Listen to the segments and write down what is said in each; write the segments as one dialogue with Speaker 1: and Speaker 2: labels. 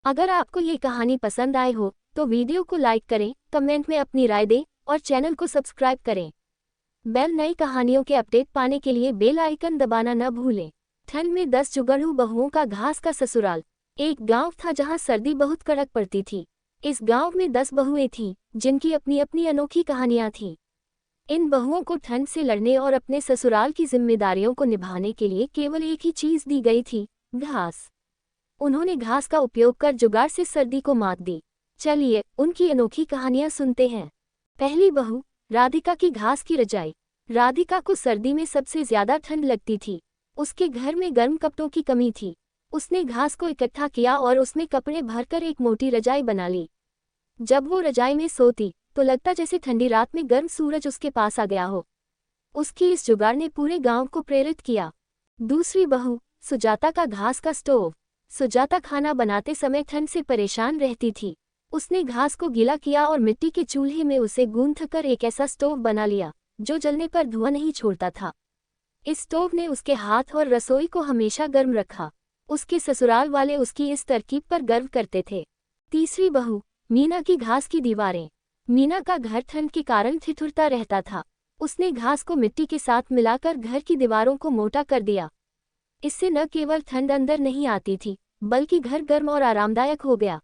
Speaker 1: अगर आपको ये कहानी पसंद आए हो तो वीडियो को लाइक करें, कमेंट में अपनी राय दें और चैनल को सब्सक्राइब करें। नई कहानियों के अपडेट पाने के लिए बेल आइकन दबाना न भूलें। ठंड में 10 जुगड़ू बहुओं का घास का ससुराल। एक गांव था जहां सर्दी बहुत कड़क पड़ती थी। इस गांव में 10 बहुएं थीं, जिनकी अपनी अपनी अनोखी कहानियां थीं। इन बहुओं को ठंड से लड़ने और अपने ससुराल की जिम्मेदारियों को निभाने के लिए केवल एक ही चीज दी गई थी, घास। उन्होंने घास का उपयोग कर जुगाड़ से सर्दी को मात दी। चलिए उनकी अनोखी कहानियां सुनते हैं। पहली बहू, राधिका की घास की रजाई। राधिका को सर्दी में सबसे ज्यादा ठंड लगती थी। उसके घर में गर्म कपड़ों की कमी थी। उसने घास को इकट्ठा किया और उसमें कपड़े भरकर एक मोटी रजाई बना ली। जब वो रजाई में सोती तो लगता जैसे ठंडी रात में गर्म सूरज उसके पास आ गया हो। उसकी इस जुगाड़ ने पूरे गांव को प्रेरित किया। दूसरी बहू, सुजाता का घास का स्टोव। सुजाता खाना बनाते समय ठंड से परेशान रहती थी। उसने घास को गीला किया और मिट्टी के चूल्हे में उसे गूंथकर एक ऐसा स्टोव बना लिया जो जलने पर धुआं नहीं छोड़ता था। इस स्टोव ने उसके हाथ और रसोई को हमेशा गर्म रखा। उसके ससुराल वाले उसकी इस तरकीब पर गर्व करते थे। तीसरी बहू, मीना की घास की दीवारें। मीना का घर ठंड के कारण ठिठुरता रहता था। उसने घास को मिट्टी के साथ मिलाकर घर की दीवारों को मोटा कर दिया। इससे न केवल ठंड अंदर नहीं आती थी, बल्कि घर गर्म और आरामदायक हो गया।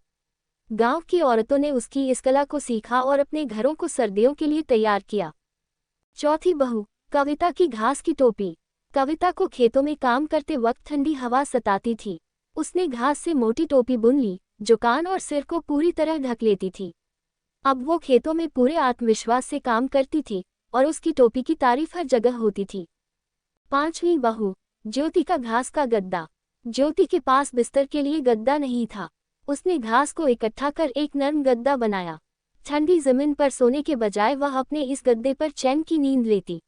Speaker 1: गांव की औरतों ने उसकी इस कला को सीखा और अपने घरों को सर्दियों के लिए तैयार किया। चौथी बहू, कविता की घास की टोपी। कविता को खेतों में काम करते वक्त ठंडी हवा सताती थी। उसने घास से मोटी टोपी बुन ली जो कान और सिर को पूरी तरह ढक लेती थी। अब वो खेतों में पूरे आत्मविश्वास से काम करती थी और उसकी टोपी की तारीफ हर जगह होती थी। पांचवी बहू, ज्योति का घास का गद्दा। ज्योति के पास बिस्तर के लिए गद्दा नहीं था। उसने घास को इकट्ठा कर एक नरम गद्दा बनाया। ठंडी जमीन पर सोने के बजाय वह अपने इस गद्दे पर चैन की नींद लेती।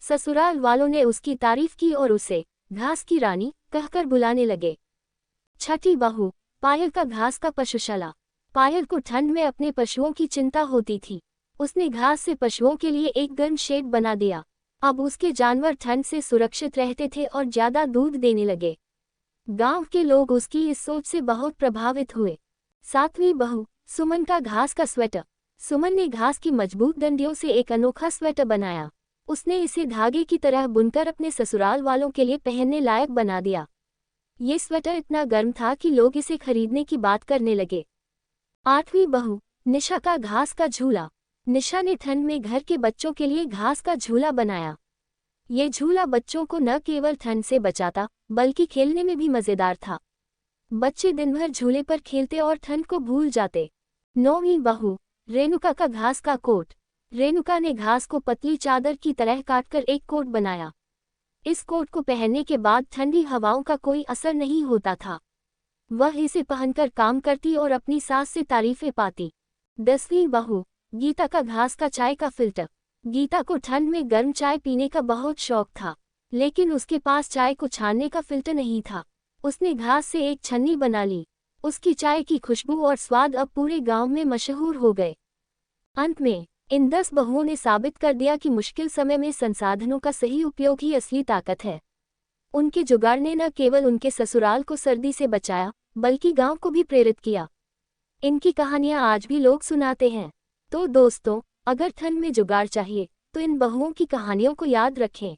Speaker 1: ससुराल वालों ने उसकी तारीफ की और उसे घास की रानी कहकर बुलाने लगे। छठी बहू, पायल का घास का पशुशाला। पायल को ठंड में अपने पशुओं की चिंता होती थी। उसने घास से पशुओं के लिए एक गर्म शेड बना दिया। अब उसके जानवर ठंड से सुरक्षित रहते थे और ज्यादा दूध देने लगे। गांव के लोग उसकी इस सोच से बहुत प्रभावित हुए। सातवीं बहू, सुमन का घास का स्वेटर। सुमन ने घास की मजबूत डंडियों से एक अनोखा स्वेटर बनाया। उसने इसे धागे की तरह बुनकर अपने ससुराल वालों के लिए पहनने लायक बना दिया। ये स्वेटर इतना गर्म था कि लोग इसे खरीदने की बात करने लगे। आठवीं बहू, निशा का घास का झूला। निशा ने ठंड में घर के बच्चों के लिए घास का झूला बनाया। ये झूला बच्चों को न केवल ठंड से बचाता बल्कि खेलने में भी मजेदार था। बच्चे दिन भर झूले पर खेलते और ठंड को भूल जाते। नौवीं बहू, रेणुका का घास का कोट। रेणुका ने घास को पतली चादर की तरह काटकर एक कोट बनाया। इस कोट को पहनने के बाद ठंडी हवाओं का कोई असर नहीं होता था। वह इसे पहनकर काम करती और अपनी सास से तारीफें पाती। 10वीं बहू, गीता का घास का चाय का फिल्टर। गीता को ठंड में गर्म चाय पीने का बहुत शौक था, लेकिन उसके पास चाय को छानने का फिल्टर नहीं था। उसने घास से एक छन्नी बना ली। उसकी चाय की खुशबू और स्वाद अब पूरे गांव में मशहूर हो गए। अंत में इन 10 बहुओं ने साबित कर दिया कि मुश्किल समय में संसाधनों का सही उपयोग ही असली ताकत है। उनके जुगाड़ ने न केवल उनके ससुराल को सर्दी से बचाया बल्कि गांव को भी प्रेरित किया। इनकी कहानियां आज भी लोग सुनाते हैं। तो दोस्तों, अगर ठंड में जुगाड़ चाहिए तो इन बहुओं की कहानियों को याद रखें।